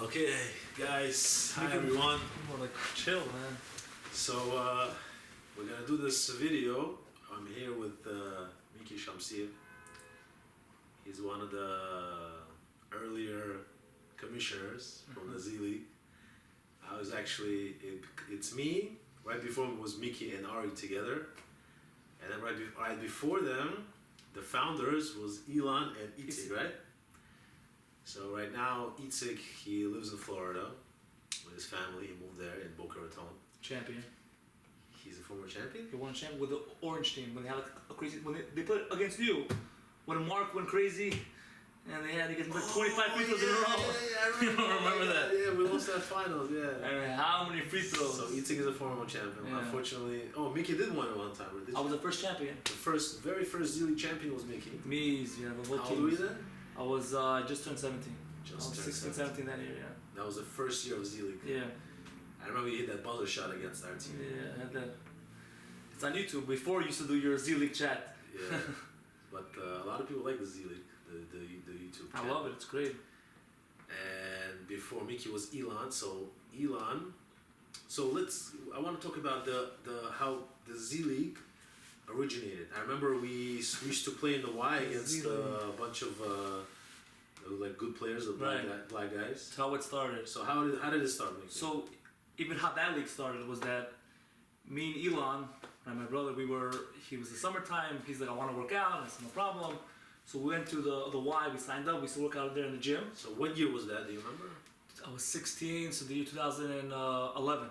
Okay, guys. Hi everyone. More like chill, man. So we're gonna do this video. I'm here with Miki Shamsir. He's one of the earlier commissioners from the Z League. I was actually it's me. Right before it was Miki and Ari together, and then right before them, the founders was Elon and Itzik, right? So right now, Itzik, he lives in Florida with his family. He moved there in Boca Raton. Champion. He's a former champion? He won a champion with the orange team when they had like a crazy when they played against you. When Mark went crazy and they had to get like 25 free throws in a row. Yeah, I remember that. Yeah, we lost that finals, yeah. I mean, how many free throws? So Itzik is a former champion. Yeah. Unfortunately, Miki did win it one time. I was the first champion. The very first Z League champion was Miki. Me, yeah, the whole How team. old were you then? I was just turned 17. I was 16, 17 that year, yeah. That was the first year of Z League. Yeah. I remember you hit that buzzer shot against our team. Yeah, I had that. It's on YouTube. Before you used to do your Z League chat. Yeah, but a lot of people like the Z League, the YouTube I channel. love it. It's great. And before Miki was Elon, so Elon. So I want to talk about the how the Z League originated. I remember we used to play in the Y against a bunch of like good players, black guys. That's how it started. So how did it start, Miki? So even how that league started was that me and Elon and my brother, he was the summertime, he's like, I want to work out, that's no problem. So we went to the Y, we signed up, we used to work out there in the gym. So what year was that, do you remember? I was 16, so the year 2011.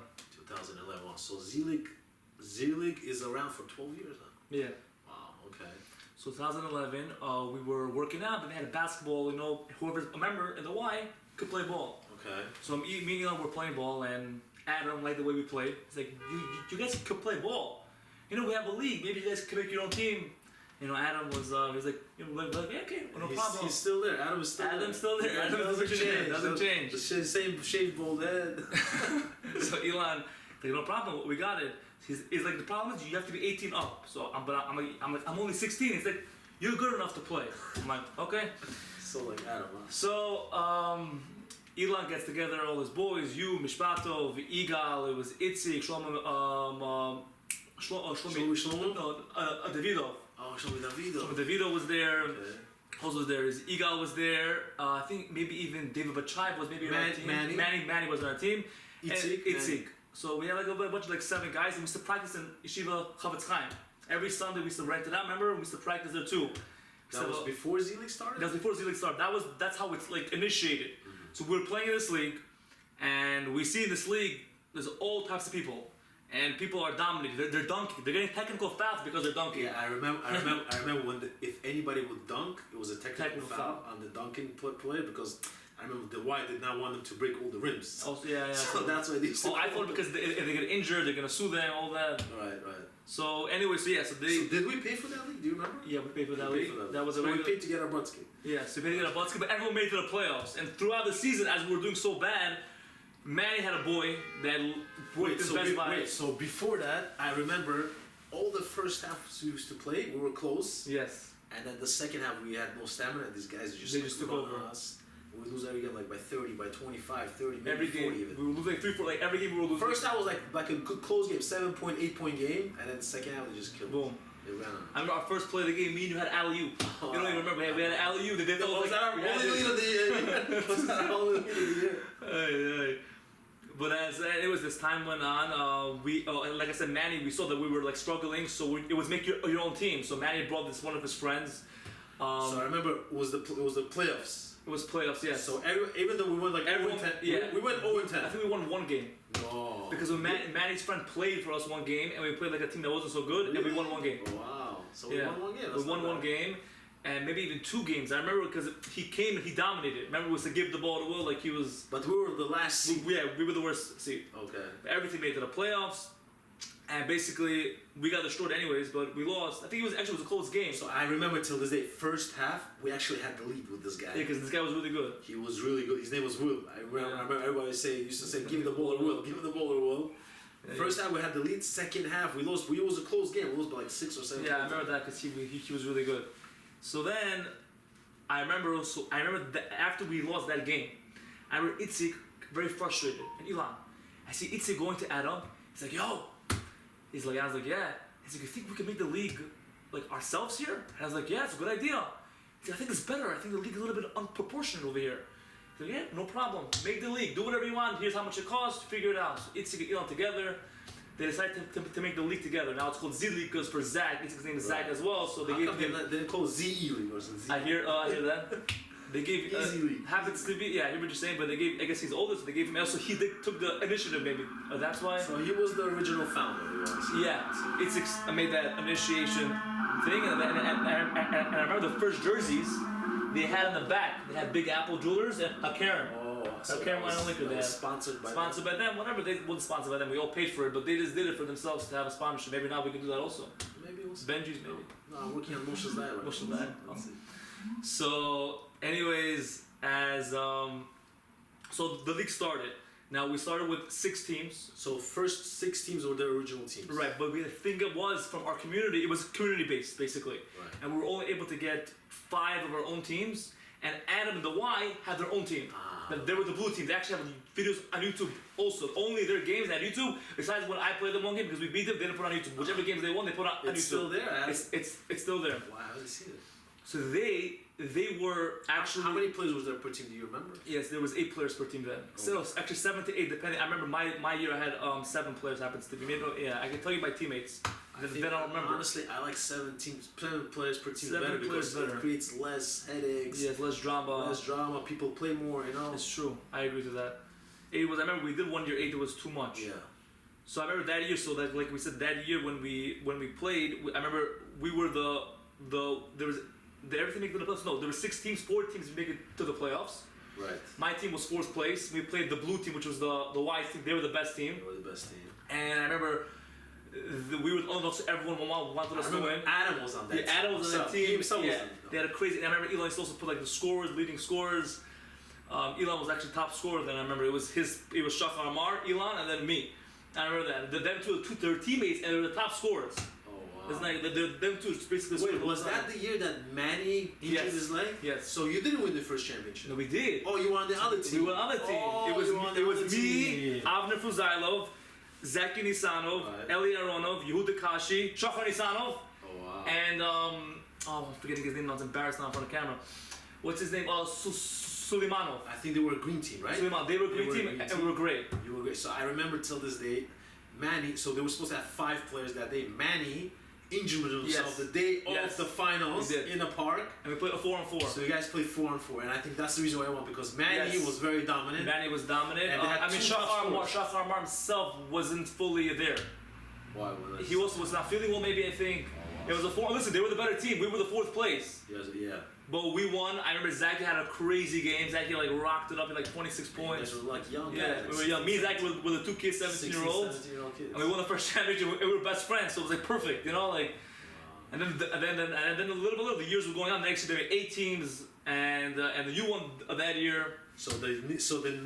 2011, wow. So Z League is around for 12 years now? Yeah. Wow, okay. So 2011, we were working out, but they had a basketball, whoever's a member in the Y could play ball. Okay. So me and Elon were playing ball, and Adam liked the way we played. He's like, you guys could play ball. We have a league, maybe you guys can make your own team. Adam was, he was like, yeah, okay, no problem. He's still there. Adam is still there. Adam's still there. Adam doesn't change. The same shaved bald head. So Elon, like, no problem, we got it. He's like, the problem is you have to be 18 up. So I'm only 16. He's like, you're good enough to play. I'm like, okay. So like Adam, huh? So Elon gets together all his boys, you, Mishpatov, Igal, it was Itzik, Shlomo, Davidov. Oh, Shlomo Davidov. Shlomo Davidov was there. Okay. Also was there. Igal was there. I think maybe even David Bachayev was maybe on our team. Manny was on our team. Itzik. So we had like a bunch of like 7 guys, and we used to practice in Yeshiva Chavetz Chaim. Every Sunday we used to rent it out. Remember, we used to practice there too. That was before Z League started? That was before Z League started. That's how it's like initiated. Mm-hmm. So we're playing in this league, and we see in this league there's all types of people, and people are dominating. They're dunking. They're getting technical fouls because they're dunking. Yeah, I remember when if anybody would dunk, it was a technical foul on the dunking play because I remember the Y did not want them to break all the rims. Oh, yeah. So that's why they used to. I thought because if they get injured, they're gonna sue them, all that. Right. So anyway, so did we pay for that league? Do you remember? Yeah, we paid for that league. That was we paid to get our butts kicked. Yeah, so we paid to get our butts kicked, but everyone made it to the playoffs. And throughout the season, as we were doing so bad, Manny had a boy that worked his best by. So before that, I remember all the first half we used to play, we were close. Yes. And then the second half, we had no stamina. These guys just took over us. We lose every game like by 30, by 25, 30, maybe every 40 game. even. We would lose like 3-4, like every game we would lose. First half was like a good close game, 7-point, 8-point game, and then the second half they just killed Boom. They ran on. I remember our first play of the game, me and you had alley-oop. You don't even remember, we had an alley-oop. They did Was that our only lead of the year? Was that our only lead of the year? But as it was this time went on, like I said, Manny, we saw that we were like struggling, so it was make your own team. So Manny brought one of his friends. So I remember it was the playoffs. It was playoffs, yes. So even though we went like 0-10, we went 0-10. I think we won 1 game. No. Because when Manny's friend played for us 1 game, and we played like a team that wasn't so good, and we won 1 game. Wow. So we won 1 game. We won 1 game, and maybe even 2 games. I remember because he came and he dominated. Remember, it was to give the ball to Will, like he was. But we were the last seed. We were the worst seed. Okay. Everything made it to the playoffs. And basically, we got destroyed anyways, but we lost. I think it was a close game. So I remember till this day, first half, we actually had the lead with this guy. Yeah, because this guy was really good. He was really good. His name was Will. I remember everybody used to say, give me the ball to Will, give me the ball to Will. Yeah, first half we had the lead. Second half we lost. It was a close game. We lost by like 6 or 7. Yeah, I remember that because he was really good. So then, I remember that after we lost that game, I remember Itzik very frustrated. And Elon, I see Itzik going to Adam. He's like, yo. He's like, I was like, yeah. He's like, you think we can make the league like ourselves here? And I was like, yeah, it's a good idea. He's like, I think it's better. I think the league is a little bit unproportionate over here. He's like, yeah, no problem. Make the league. Do whatever you want. Here's how much it costs. Figure it out. So Itzik and Elon together. They decided to make the league together. Now it's called Z League because for Zach, Itzik's name is Zach as well. So they gave him. They call it Z League or something. I hear that. They gave Easy League. happens to be I hear what you're saying, but they gave. I guess he's older, so they gave him. Also, they took the initiative maybe. That's why. So he was the original founder. Yeah, Itzik's made that initiation thing, and I remember the first jerseys they had in the back. They had Big Apple Jewelers and Karen. So Carolina Liquor, they had sponsored by them. Whatever, they wasn't sponsored by them. We all paid for it, but they just did it for themselves to have a sponsorship. Maybe now we can do that also. Maybe it was Benji's maybe. No, I'm working on Moshe's diet. Right? Moshe's diet. So, anyways, so the league started. Now we started with 6 teams. So first 6 teams were the original teams. Right, but the thing it was from our community. It was community based basically, right. And we were only able to get 5 of our own teams. And Adam and the Y had their own team. They were the blue team. They actually have videos on YouTube also. Only their games at YouTube. Besides when I played them one game because we beat them, they didn't put on YouTube. Whichever games they won, they put on YouTube. It's still there. It's still there. Wow, I haven't seen it. So they were actually. How many players was there per team? Do you remember? Yes, there was 8 players per team then. So actually 7 to 8 depending. I remember my year I had 7 players happens to be. Maybe, yeah, I can tell you my teammates. Then I'll remember. Honestly, I like 7 players per team 7 better because better. it creates less headaches. Yes, less drama. Less drama. People play more. You know. It's true. I agree to that. 8 was. I remember we did one year. 8 was too much. Yeah. So I remember that year. So that like we said that year when we played, I remember we were there was everything make it to the playoffs. No, there were 6 teams. 4 teams make it to the playoffs. Right. My team was 4th place. We played the blue team, which was the white team. They were the best team. They were the best team. And I remember. We were almost everyone wanted us to win. Adam was on that team. Adam was on that team. Yeah. They had a crazy. And I remember Elon used to also put like the scorers, leading scorers. Elon was actually top scorer. Then I remember it was Shachar Amar, Elon, and then me. I remember that. Them two, their teammates, and they were the top scorers. Oh wow. It's like them two basically. Wait, was that the year that Manny injured his leg? Yes. So you didn't win the first championship. No, we did. Oh, you were on the other team. We were on the other team. Oh, it was me, Avner Fuzailov, Zaki Nisanov, Right. Eli Aronov, Yehuda Kashi, Shachar Nisanov, Oh wow. and I'm forgetting his name now. It's embarrassed now in front of the camera. What's his name? Suleimanov. I think they were a green team, right? Suleimanov. They were a green team, and we were great. You were great. So I remember till this day, Manny. So they were supposed to have 5 players that day. Manny injured himself the day of the finals in the park. And we played a 4-on-4. So you guys played 4-on-4, and I think that's the reason why I won because Manny was very dominant. Manny was dominant. And they had Shachar Amar himself wasn't fully there. Why? He also was not feeling well. Maybe I think it was a 4. Listen, they were the better team. We were the 4th place. Yes, yeah. But we won. I remember Zaki had a crazy game. Zaki like rocked it up in like 26 points. You guys were like young guys. We were young. Me and Zaki were the 2 kids, 17-year-olds. 17-year-old kids. And we won the first championship. We were best friends, so it was like perfect, you know, like. And then a little bit the years were going on. Next year there were 8 teams, and you won that year. So the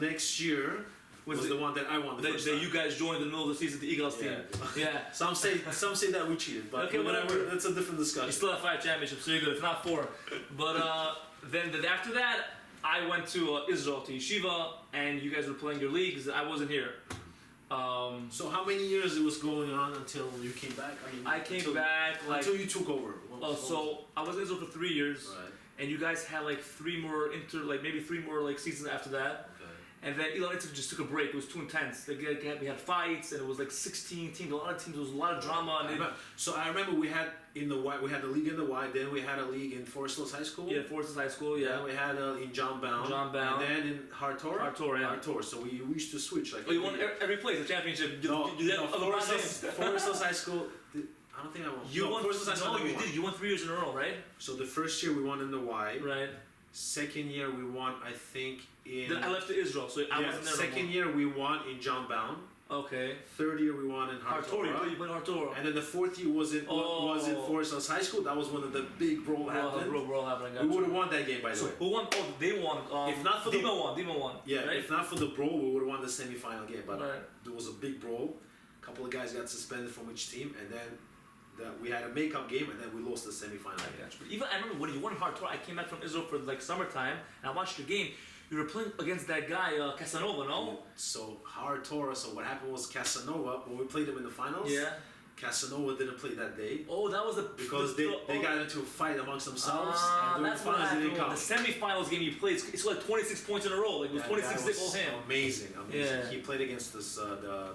next year was the one that I won the first time. You guys joined in the middle of the season, the Eagles team. Yeah. Some say that we cheated, but okay, whatever. That's a different discussion. You still have 5 championships, so you're good. If not 4, but then after that, I went to Israel to yeshiva, and you guys were playing your leagues. I wasn't here. So how many years it was going on until you came back? I came back like until you took over. So I was in Israel for 3 years, right. And you guys had like 3 more maybe 3 more seasons after that. Okay. And then Elon just took a break. It was too intense. We had fights, and it was like 16 teams. A lot of teams. There was a lot of drama. So I remember we had in the Y. We had the league in the Y. Then we had a league in Forest Hills High School. Yeah, Forest Hills High School. Yeah. Then we had in John Bound. And then in Hartor. Hartor. So we used to switch. Like. Oh, you won every place. The championship. Forest Hills High School. I don't think I won. You won. Forest Hills High School. No, you did. You won 3 years in a row, right? So the first year we won in the Y. Right. Second year we won, I think, in. Then I left to Israel, so I wasn't there. Second year we won in John Bound. Okay. Third year we won in Hartor. You played Hartor. And then the 4th year was in Forest Hills High School. That was when the big brawl happened. We would have won that game, by the way. Who won? Oh, they won. If not for Dima won. Yeah. Right? If not for the brawl, we would have won the semi-final game. But there was a big brawl. A couple of guys got suspended from each team, and then. We had a makeup game and then we lost the semi-final. Even I remember when you won Hartor, I came back from Israel for like summertime and I watched your game. you were playing against that guy Casanova, no? So hard Torah. So what happened was Casanova, when we played him in the finals. Yeah. Casanova didn't play that day. Oh, that was because they got into a fight amongst themselves. And that's the what finals happened. didn't come. The semifinals game he played, it's like 26 points in a row. Like it was 26 0 him. Amazing. Yeah. He played against this the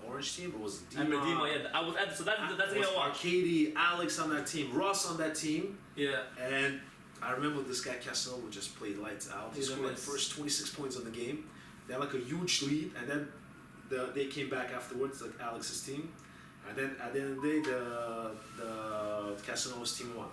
orange team. It was I remember Dima, yeah. I was at so that's the game I watched. Arcady, Alex on that team, Ross on that team. Yeah. And I remember this guy Casanova just played lights out. He scored like first 26 points in the game. They had like a huge lead, and then they came back afterwards, like Alex's team. And then at the end of the day, the Casanova's team won.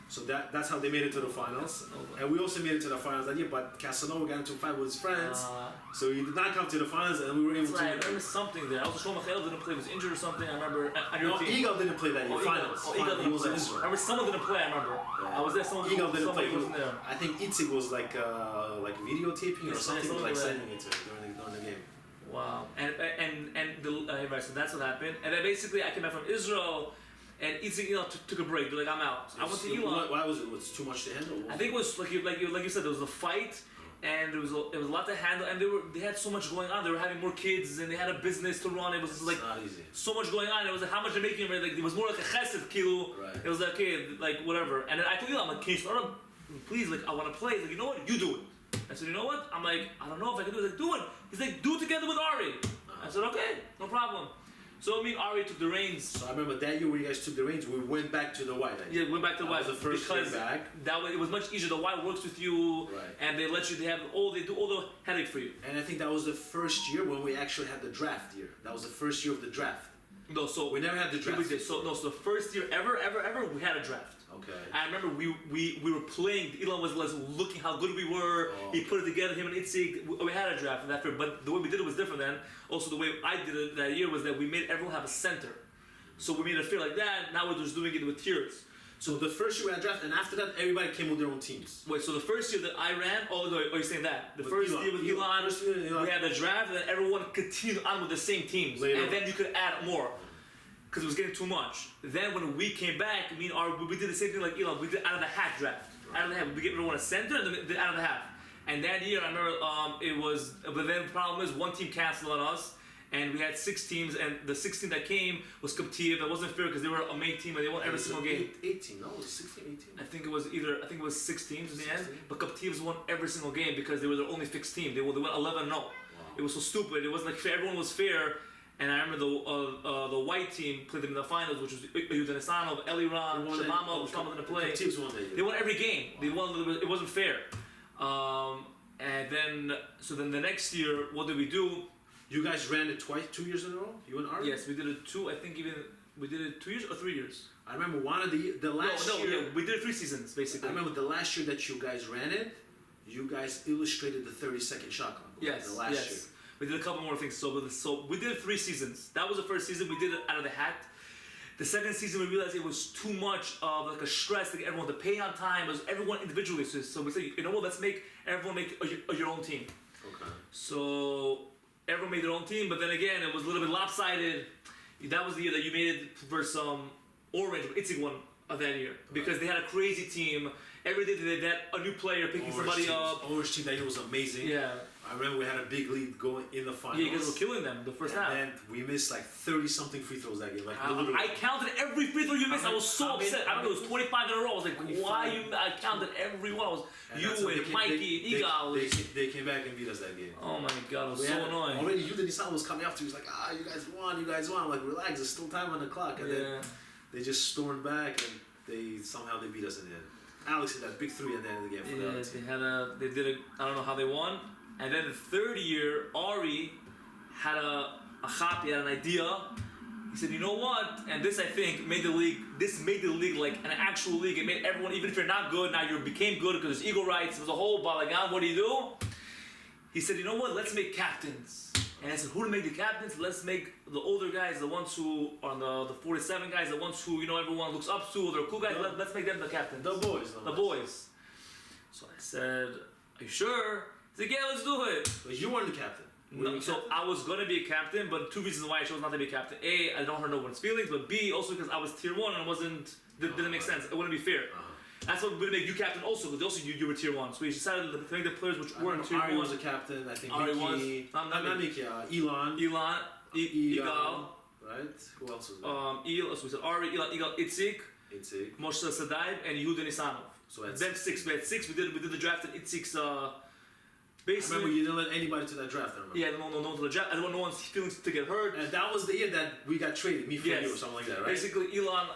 So that's how they made it to the finals. And we also made it to the finals that year, but Casanova got into a fight with his friends. So he did not come to the finals, and we were able to. I remember something there. Also, Shlomo Michael didn't play, was injured or something. I remember. No, Eagle didn't play that year. Finals. Eagle didn't play. I remember someone didn't play. I remember. I was there. Eagle didn't play. Wasn't there. I think Itzik was like videotaping or something. Was like sending it to during the game. Wow, and right, so that's what happened. And then basically I came back from Israel, and Itzik took a break. They're like, I'm out. I went to Elon. Why was it? Was too much to handle? I think it was like you said, there was a fight, and it was a lot to handle, and they had so much going on. They were having more kids, and they had a business to run. It was like not easy. So much going on. It was like how much they're making. Like it was more like a chesed kilo. Right. It was like okay, like whatever. And then I told Elon, I'm like, can you start up? Please, like I want to play. He's like, you know what? You do it. I said, you know what? I'm like, I don't know if I can do it. He's like, do it. He's like, do it together with Ari. I said, okay, no problem. So me and Ari took the reins. So I remember that year when you guys took the reins, we went back to the white. Yeah, we went back to the white. Was the first because year back. That way it was much easier. The white works with you, right. And they let you. They do all the headache for you. And I think that was the first year when we actually had the draft year. That was the first year of the draft. No, so we never had the draft. We did. So the first year ever, we had a draft. Okay. I remember we were playing. Elon was looking how good we were. Oh. He put it together. Him and Itzik. We had a draft that year, but the way we did it was different then. Also, the way I did it that year was that we made everyone have a center. So we made it feel like that. Now we're just doing it with tiers. So the first year we had draft, and after that, everybody came with their own teams. Wait, so the first year that I ran, you're saying that? The first year with Elon, we had the draft, and then everyone continued on with the same teams. Later and then you could add more. Because it was getting too much. Then when we came back, we did the same thing like Elon. We did out of the hat draft. Out of the hat, we gave everyone a center and then out of the hat. And that year, I remember but then the problem is one team canceled on us, and we had 6 teams, and the 6th team that came was Kaptiv. That wasn't fair because they were a main team and they won every single game. 18, no, it was 16, 18. I think it was 6 teams in the end, but Kaptiv's won every single game because they were their only fixed team. They went 11-0. Wow. It was so stupid. It wasn't like fair. Everyone was fair. And I remember the white team played them in the finals, which was Yehuda Nisanov, Eliran, Shamama, Shamama didn't play. They won every game. They won. It wasn't fair. And then the next year, what did we do? You guys ran it 2 years in a row. You and Ari. Yes, we did it 2. I think we did it 2 years or 3 years. I remember one of the last year. Yeah, we did it 3 seasons basically. I remember the last year that you guys ran it. You guys illustrated the 30-second shot clock. Yes. The last year. We did a couple more things. So we did it 3 seasons. That was the first season. We did it out of the hat. The second season, we realized it was too much of like a stress to get everyone to pay on time. It was everyone individually. So we said, you know what? Let's make everyone make your own team. Okay. So everyone made their own team, but then again, it was a little bit lopsided. That was the year that you made it versus Orange, Itzik won of that year because they had a crazy team. Every day they had a new player picking somebody up. Orange team that year was amazing. Yeah. I remember we had a big lead going in the finals. Yeah, you guys were killing them the first half. And we missed like 30-something free throws that game. Like I counted every free throw you missed. I was so upset. I remember it was 25 in a row. I was like, why you? I counted every one. I was and Mikey and Igal. They came back and beat us that game. Oh my god, it was so annoying. Already, Yehuda Nisanov was coming after. He was like, you guys won. I'm like, relax. There's still time on the clock. And then they just stormed back and they beat us in the end. Alex hit that big 3 at the end of the game. They did I don't know how they won. And then the third year, Ari had he had an idea. He said, you know what? And this, I think, made the league like an actual league. It made everyone, even if you're not good, now you became good because there's eagle rights. It was a whole balagan. What do you do? He said, you know what? Let's make captains. And I said, who to make the captains? Let's make the older guys, the ones who are the 47 guys, the ones who, everyone looks up to, they're cool guys. Let's make them the captains. The boys. The boys. So I said, are you sure? He's like, yeah, let's do it. But you weren't the captain. No, so I was going to be a captain, but 2 reasons why I chose not to be a captain. A, I don't hurt no one's feelings, but B, also because I was tier 1 and didn't make sense. It wouldn't be fair. That's what we're gonna make you captain also, because also you were tier 1. So we decided to make the players which weren't tier 1. Ari was a captain, I think Ari Mickey. was. Not Mickey, Elon. Igal. Right? Who else was there? So we said Ari, Igal, Itzik, Moshe Sadaib, and Yehuda Nisanov. So that's then 6. We had 6. We did the draft in Itzik's. Basically, I remember you didn't let anybody to that draft. I remember. Yeah, no to the draft. I don't want no one's feelings to get hurt. And that was the year that we got traded, me for you or something like that, right? Basically, Elon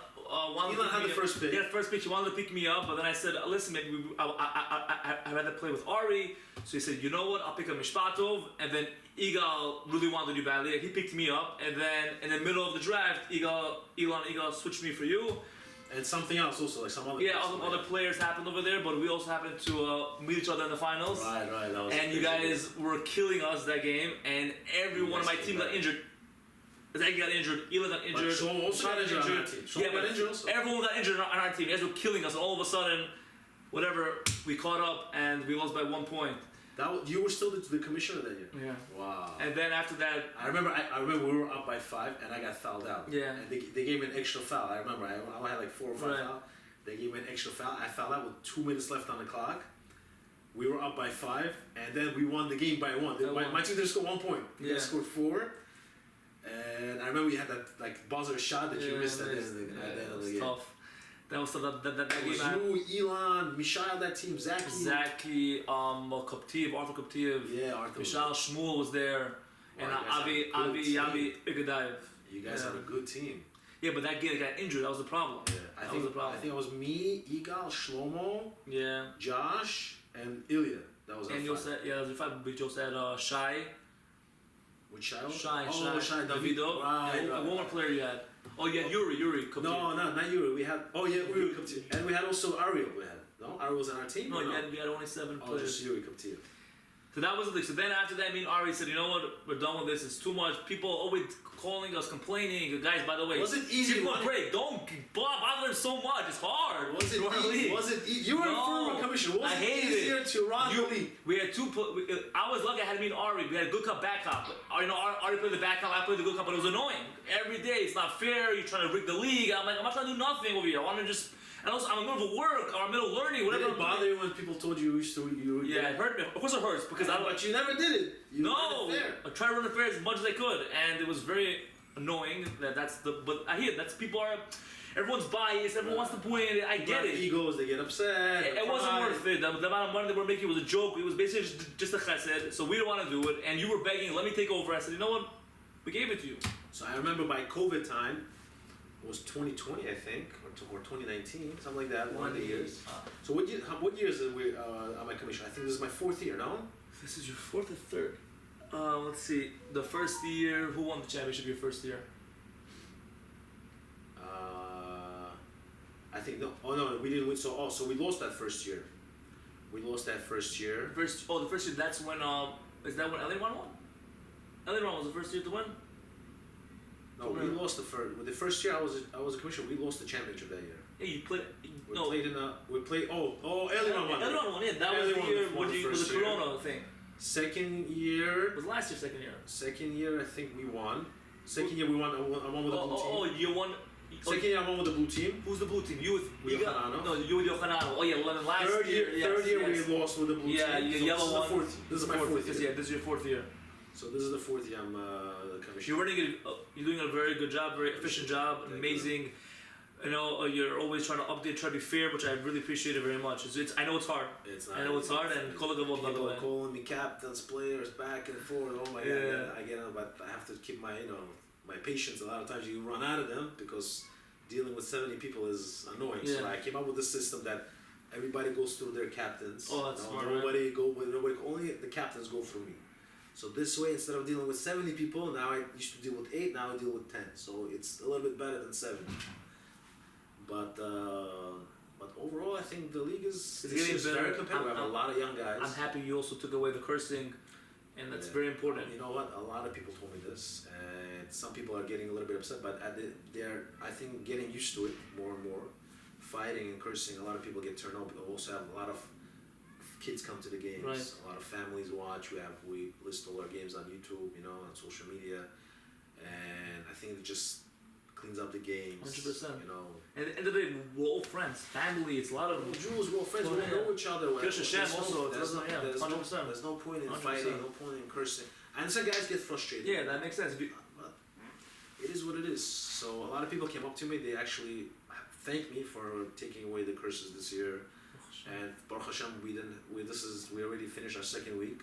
had the first pick. Yeah, the first pick. He wanted to pick me up, but then I said, listen, maybe I'd rather play with Ari. So he said, you know what? I'll pick up Mishpatov. And then Igal really wanted you badly. He picked me up, and then in the middle of the draft, Igal switched me for you. And something else also, like some other. Yeah, other players happened over there, but we also happened to meet each other in the finals. Right. That was and you guys were killing us that game, and every one of my team got injured. Zach got injured, Ela got injured. Shlomo also got injured on our team. Yeah, got injured also. Everyone got injured on our team. You guys were killing us, and all of a sudden, whatever, we caught up and we lost by 1 point. You were still the commissioner that year. Yeah. Wow. And then after that, I remember we were up by 5 and I got fouled out. Yeah. And they gave me an extra foul. I remember I only had like 4 or 5 fouls. They gave me an extra foul. I fouled out with 2 minutes left on the clock. We were up by 5, and then we won the game by 1. My team didn't score 1 point. They scored 4. And I remember we had that like buzzer shot that you missed at the end of the game. Tough. That was that game. You, Elon, Mishael, that team, Zaki, Koptiev, Arthur Koptiev. Yeah, Arthur. Mishael Shmuel was there, and Avi Igadayev. You guys had a good team. Yeah, but that game got injured. That was the problem. Yeah, I think it was me, Igal, Shlomo, Josh, and Ilya. That was our five. That was your five. We just had Shai. With Shai? Shai, Davido. Right. One more player you had. Oh, you had Yuri. No, not Yuri. We had, Yuri Koptiev. And we had also Ariel. No? Ariel was on our team? No, we had only 7 players. Oh, just Yuri Koptiev. So that was the thing. So then after that, me and Ari said, you know what, we're done with this. It's too much. People always calling us, complaining. Guys, by the way, was it easy? Give them a break. Don't bother them so much. It's hard. Was it easy? You were in former commission. Was it easier to run the league? We had I was lucky I had me and Ari. We had a good cup, bad cup. Ari played the bad cup, I played the good cup, but it was annoying. Every day, it's not fair. You're trying to rig the league. I'm like, I'm not trying to do nothing over here. I want to just... And also, I'm in the middle of work, or I'm in the middle of learning, whatever. Did it bother you when people told you used to... Yeah, it hurt me. Of course it hurts, because But you never did it. I tried to run the fair as much as I could, and it was very annoying that's the... But I hear people are... Everyone's biased, everyone wants to win, I get it. Egos, they get upset. It wasn't worth it. The amount of money they were making was a joke. It was basically just a chesed, so we didn't want to do it, and you were begging, let me take over. I said, you know what? We gave it to you. So I remember by COVID time, it was 2020, I think, or 2019, something like that, one of the years. So what year is it on my commission? I think this is my 4th year, no? This is your 4th or 3rd? Let's see. The first year, who won the championship your first year? I think, no. Oh, no, we didn't win. So we lost that first year. The first year, that's when, is that when Eliran won? Eliran was the first year to win? No, we lost the first. The first year I was a commissioner. We lost the championship that year. Yeah, you played. We played. Eliran won. Eliran won. Yeah, that was the year with the Corona thing. Second year. It was last year. Second year. Second year, I think we won. Second year we won. I won with the blue team. Oh, you won. Second year I won with the blue team. Who's the blue team? You with Yohanano. No, you with Yohanano. Oh yeah, last year. Third year we lost with the blue team. Yeah, yellow one. This is my 4th year. Yeah, this is your 4th year. So this is the 4th year I'm the commissioner. You're doing a very good job, very efficient job, amazing. You know, you're always trying to update, try to be fair, which I really appreciate it very much. I know it's hard. I know it's hard, and call it good by the way. Calling me captains, players, back and forth. Oh my God, I get it, but I have to keep my patience. A lot of times you run out of them because dealing with 70 people is annoying. So I came up with this system that everybody goes through their captains. Oh, that's smart. Only the captains go through me. So this way, instead of dealing with 70 people, now I used to deal with 8, now I deal with 10. So it's a little bit better than 7. But overall, I think the league is very competitive. We have a lot of young guys. I'm happy you also took away the cursing, and that's very important. You know what? A lot of people told me this, and some people are getting a little bit upset, but they're, I think, getting used to it more and more. Fighting and cursing, a lot of people get turned on, but we also have a lot of kids come to the games. Right. A lot of families watch. We list all our games on YouTube, on social media, and I think it just cleans up the games. 100%. And at the end of the day, we're all friends. friends, family. It's a lot of Jews, we're all friends. We know each other. Kiddush Hashem also. There's no point in 100%. fighting. No point in cursing. And some guys get frustrated. Yeah, that makes sense. But it is what it is. So a lot of people came up to me. They actually thanked me for taking away the curses this year. And Baruch Hashem, we already finished our second week,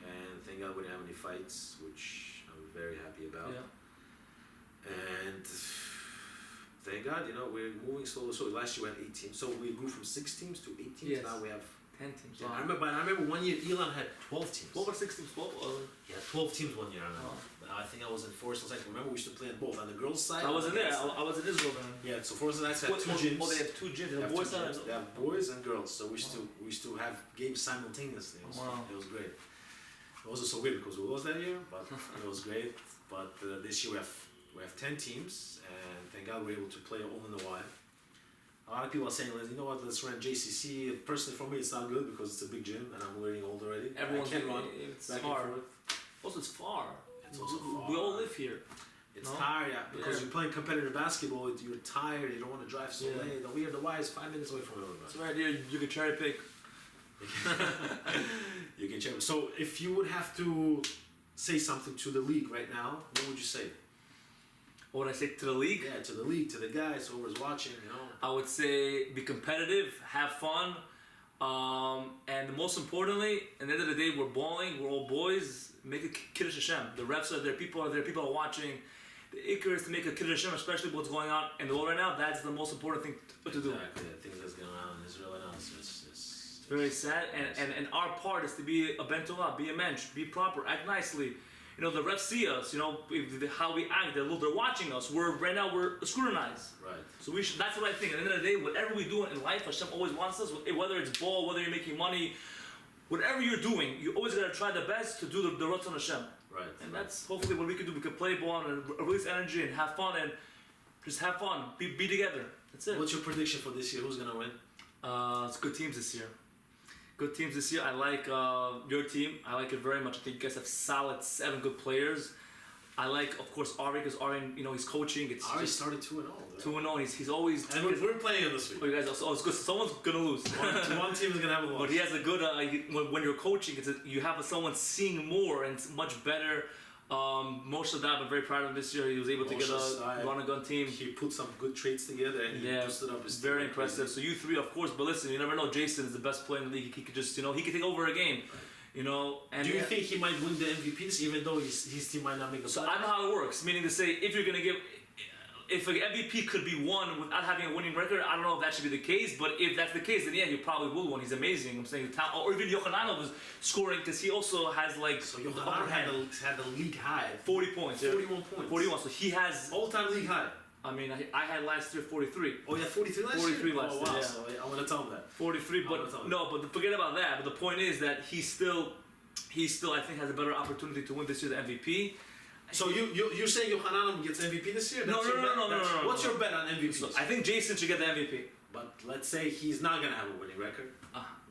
and thank God we didn't have any fights, which I'm very happy about. Yeah. And thank God, we're moving slowly. So last year we had 8 teams. So we grew from 6 teams to 8 teams. Yes. Now we have 10 teams. Yeah, I remember one year Elon had 12 teams. What were 6 teams? 12? Yeah, 12 teams one year. I remember. I think I was in Forest Heights. Remember, we used to play on both on the girls' side. I wasn't there. I was in Israel then. Yeah, so Forest Heights had 2 gyms. Oh, they have 2 gyms. They have boys and they have boys and girls. So we used to have games simultaneously. It was great. It wasn't so great because we lost that year, but it was great. But this year we have 10 teams, and thank God we're able to play all in the wild. A lot of people are saying, you know what, let's run JCC. Personally, for me, it's not good because it's a big gym and I'm getting old already. Everyone can't run. It's hard. Also, it's far. It's also far. We all live here. It's tired, because you're playing competitive basketball. You're tired. You don't want to drive so late. The Y is 5 minutes away from everybody. That's right here. You can cherry pick. You can cherry. So, if you would have to say something to the league right now, what would you say? What would I say to the league? Yeah, to the league, to the guys, whoever's watching, I would say be competitive, have fun, and most importantly, at the end of the day, we're balling, we're all boys, make a Kiddush Hashem. The refs are there, people are watching. The ikr is to make a Kiddush Hashem, especially what's going on in the world right now. That's the most important thing to do. Exactly, the things that's going on in Israel right now. It's very sad, and our part is to be a bentullah, be a mensch, be proper, act nicely. The refs see us, how we act, they're watching us. Right now we're scrutinized. Right. So that's what I think. At the end of the day, whatever we do in life, Hashem always wants us, whether it's ball, whether you're making money, whatever you're doing, you always gotta try the best to do the Ratzon Hashem. Right. And that's hopefully what we can do. We can play ball and release energy and have fun and just have fun, be together. That's it. What's your prediction for this year? Who's gonna win? It's good teams this year. Good teams this year. I like your team. I like it very much. I think you guys have solid 7 good players. I like, of course, Ari, because Ari, he's coaching. Ari started 2-0. 2-0. He's always. And we're playing him this week. Oh, you guys, it's good. Someone's gonna lose. One team is gonna have a loss. But he has a good. When you're coaching, you have someone seeing more and it's much better. Moshe Dab, I'm very proud of him this year. He was able to get a run and gun team. He put some good traits together and he boosted up his team. Very impressive. So you 3, of course, but listen, you never know. Jason is the best player in the league. He could just, he could take over a game. And do you think he might win the MVP, even though his team might not make the playoffs? So I know how it works. Meaning to say, if you're gonna give. If an MVP could be won without having a winning record, I don't know if that should be the case. But if that's the case, then yeah, you probably will win. He's amazing. I'm saying, or even Yochananov is scoring because he also has like. So Yochananov had the league high. 40 points. 41 points. 41. So he has all-time league high. I mean, I had last year 43. Oh yeah, 43 last 43 year. last year. Wow. Yeah. So I'm gonna tell him that. 43, but no, but forget about that. But the point is that he still I think has a better opportunity to win this year the MVP. So you're saying Yochananov gets MVP this year? No. What's your bet on MVP? So I think Jason should get the MVP. But let's say he's not gonna have a winning record.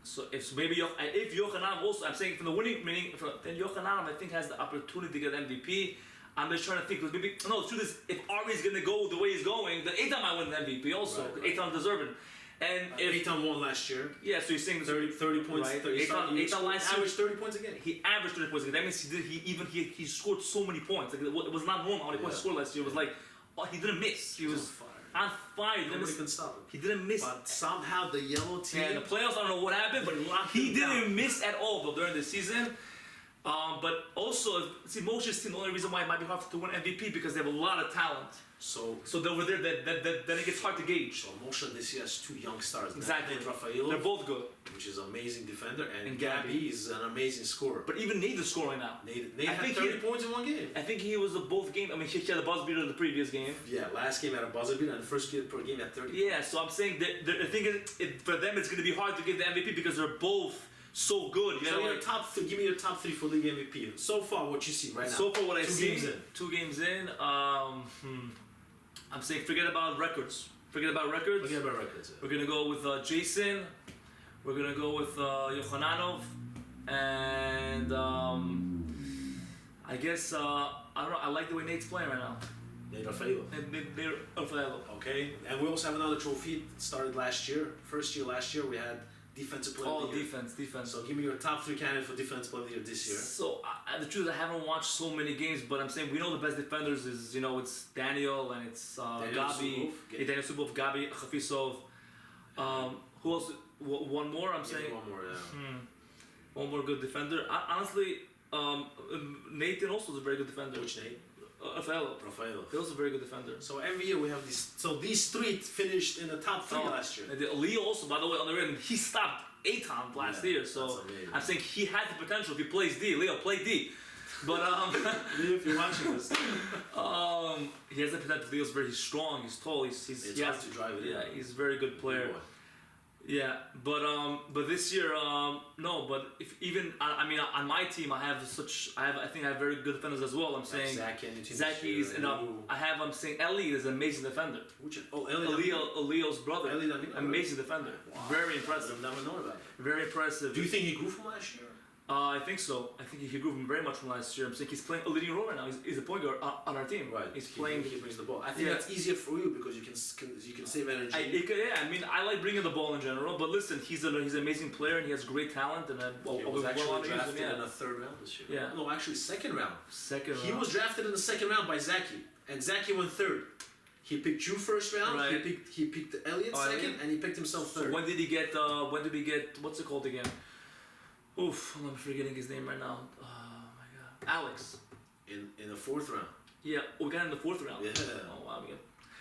So if Yochananov also, I'm saying from the winning meaning, then Yochananov I think has the opportunity to get MVP. I'm just trying to think because maybe the truth is if Ari's gonna go the way he's going, then Eitan might win the MVP also. Right. Eitan deserved it. And if Eitan won last year. Yeah, so you're saying 30 points. Right. 30, Eitan last year averaged 30 points a game. He averaged 30 points a game. That means he scored so many points. Like it was not normal how many points he scored last year. It was like he didn't miss. He was on fire. Nobody can stop him. He didn't miss. But somehow the yellow team. And the playoffs, I don't know what happened, but he didn't miss at all though during the season. But also, see, Moshe's team, the only reason why it might be hard to win MVP because they have a lot of talent. So over there, then it gets hard to gauge. So Moshe this year has 2 young stars. Exactly. And Rafael, they're both good. Which is an amazing defender, and Gabby is an amazing scorer. But even Nate is scoring now. Nate had 30 points in one game. I think he was both games. I mean, he had a buzzer beater in the previous game. Yeah, last game had a buzzer beater, and the first game had 30. Yeah, so I'm saying that the thing is, for them, it's going to be hard to give the MVP because they're both so good. So give me your top 3 for league MVP. So far, what you see right now. So far, what I see. 2 games in. I'm saying forget about records. Forget about records. Yeah. We're gonna go with Jason. We're gonna go with Yochananov, and I guess I don't know. I like the way Nate's playing right now. Rafaelo. They're Rafaelo. Okay, and we also have another trophy. It started last year. Last year we had defensive player of the year. Defense. So give me your top 3 candidates for defensive player of the year this year. So the truth, I haven't watched so many games, but I'm saying we know the best defenders is it's Daniel and it's Gabi, Daniel Subov, Gabi Khafisov. Who else? One more. I'm saying one more. Yeah. One more good defender. Honestly, Nathan also is a very good defender. Which Nate? Rafaelo. He's also a very good defender. So every year we have these. So these 3 finished in the top 3 last year. And Leo also, by the way, on the rim, he stopped Eitan last year. So I'm saying he had the potential. If he plays D, Leo, play D. But Leo, if you're watching this, he has the potential. Leo's very strong. He's tall. He hard has to drive it. Yeah, he's a very good player. Yeah, but this year, no. But if even I mean, on my team, I think I have very good defenders as well. I'm saying Zaki's and I'm saying Eli is an amazing defender. Leo's brother, amazing defender, very impressive. I've never known about it. Very impressive. Do you think he grew from last year? I think so. I think he grew very much from last year. I'm saying he's playing a leading role right now. He's a point guard on our team. Right. He's playing. He brings the ball. I think that's easier for you because you can save energy. I mean, I like bringing the ball in general. But listen, he's an amazing player and he has great talent. And he was actually drafted in the 3rd round this year. Yeah. No, actually 2nd round. He round. was drafted in the 2nd round by Zaki, and Zaki went 3rd. He picked you 1st round. Right. He picked Elliott 2nd, and he picked himself 3rd. So when did he get? What's it called again? Oof, I'm forgetting his name right now. Oh my god, Alex. In the 4th round. Yeah, we got in the 4th round. Yeah. Oh wow,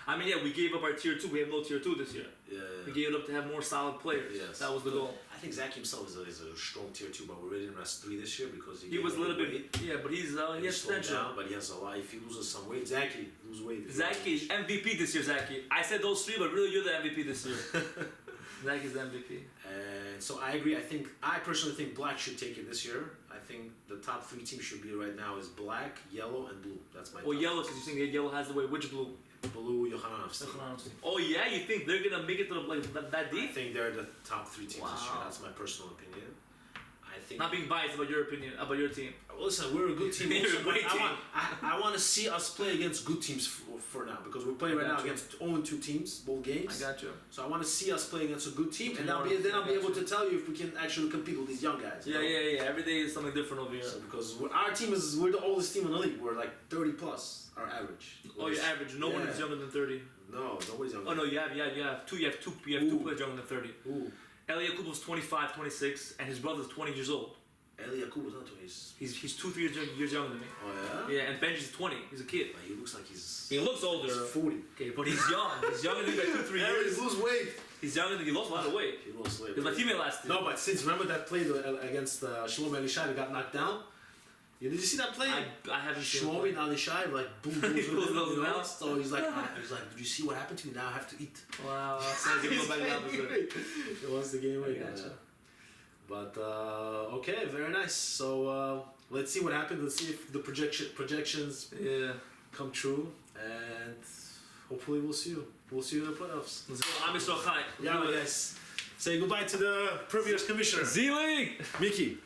I mean, we gave up our tier 2. We have no tier 2 this year. Yeah. We gave it up to have more solid players. Yes. That was the goal. I think Zach himself is a strong tier 2, but we already didn't rest 3 this year because he was a little bit. Yeah, but he has potential. Down, but he has a lot. If he loses some weight, Zaki lose weight. Zaki MVP this year. Zaki. I said those 3, but really you're the MVP this year. Zaki's the MVP. And so I agree. I personally think Black should take it this year. I think the top 3 teams should be right now is Black, Yellow, and Blue. That's my. Oh, Yellow, because you think Yellow has the way. Which Blue? Blue, Yohanovsky. Oh yeah, you think they're gonna make it to that deep? I think they're the top 3 teams this year. That's my personal opinion. I think. Not being biased about your opinion, about your team. Well, listen, we're a good team. You're a great team. I want to see us play against good teams for now because we're playing right now against 0-2 teams, both games. I got you. So I want to see us play against a good team, and I'll be able to tell you if we can actually compete with these young guys. Yeah. Every day is something different over here. So because our team we're the oldest team in the league. We're like 30 plus, our average. Oh, your average. No one is younger than 30. No, nobody's younger. Oh no, you have two players younger than 30. Ooh. Eli Yakubov's 25, 26, and his brother's 20 years old. Eli Yakubov's not 20. He's 2-3 years younger than me. Oh yeah. Yeah, and Benji's 20. He's a kid. He looks like he's. He looks older. He's 40. Okay, but he's young. He's younger than me by 2-3 years. He lose weight. He's younger than he lost a lot of weight. He lost weight. He was my teammate last year. No, but since remember that play against Shlomi Elishai got knocked down. Yeah, did you see that play? I haven't seen it. Shlomi Elishai like boom, boom, So he's like, did you see what happened to me? Now I have to eat. Wow, sounds like go back down. He wants the game away. Gotcha. But okay, very nice. So let's see what happens. Let's see if the projections come true, and hopefully we'll see you. We'll see you in the playoffs. Let's go. I'm Mr. Chai. Yeah, guys. Say goodbye to the previous commissioner. Z-League! Mickey.